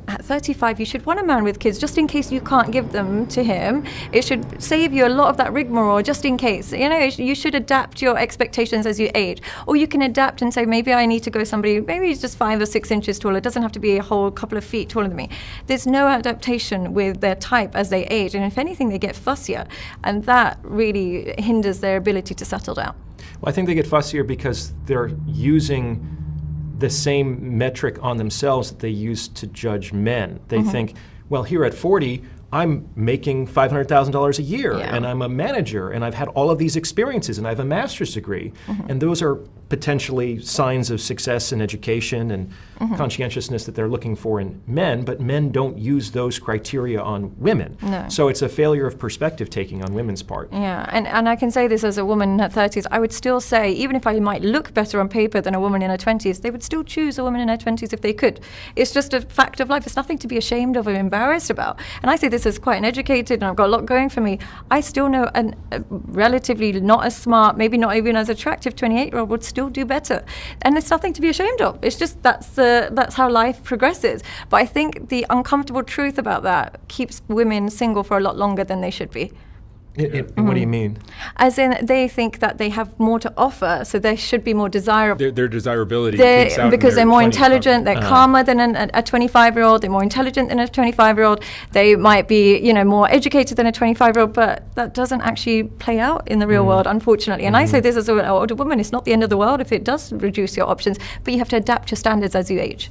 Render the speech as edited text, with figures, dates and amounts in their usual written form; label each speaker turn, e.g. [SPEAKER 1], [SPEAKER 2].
[SPEAKER 1] At 35, you should want a man with kids just in case you can't give them to him. It should save you a lot of that rigmarole just in case. You should adapt your expectations as you age. Or you can adapt and say, maybe I need to go somebody, maybe he's just 5 or 6 inches taller. It doesn't have to be a whole couple of feet taller than me. There's no adaptation with their type as they age. And if anything, they get fussier. And that really hinders their ability to settle down.
[SPEAKER 2] Well, I think they get fussier because they're using the same metric on themselves that they use to judge men. They think, well, here at 40, I'm making $500,000 a year, and I'm a manager, and I've had all of these experiences, and I have a master's degree. And those are potentially signs of success in education and conscientiousness that they're looking for in men, but men don't use those criteria on women.
[SPEAKER 1] No.
[SPEAKER 2] So it's a failure of perspective taking on women's part.
[SPEAKER 1] Yeah, and I can say this as a woman in her 30s, I would still say, even if I might look better on paper than a woman in her 20s, they would still choose a woman in her 20s if they could. It's just a fact of life. It's nothing to be ashamed of or embarrassed about. And I say this as quite an educated, and I've got a lot going for me. I still know a relatively not as smart, maybe not even as attractive 28-year-old would still do better. And there's nothing to be ashamed of. It's just that's how life progresses. But I think the uncomfortable truth about that keeps women single for a lot longer than they should be.
[SPEAKER 2] What do you mean?
[SPEAKER 1] As in, they think that they have more to offer, so they should be more desirable.
[SPEAKER 3] Their desirability peaks out
[SPEAKER 1] because they're more
[SPEAKER 3] 20s.
[SPEAKER 1] intelligent, they're calmer than a 25-year-old, they're more intelligent than a 25-year-old, they might be, more educated than a 25-year-old, but that doesn't actually play out in the real world, unfortunately. And I say this as an older woman, it's not the end of the world if it does reduce your options, but you have to adapt your standards as you age.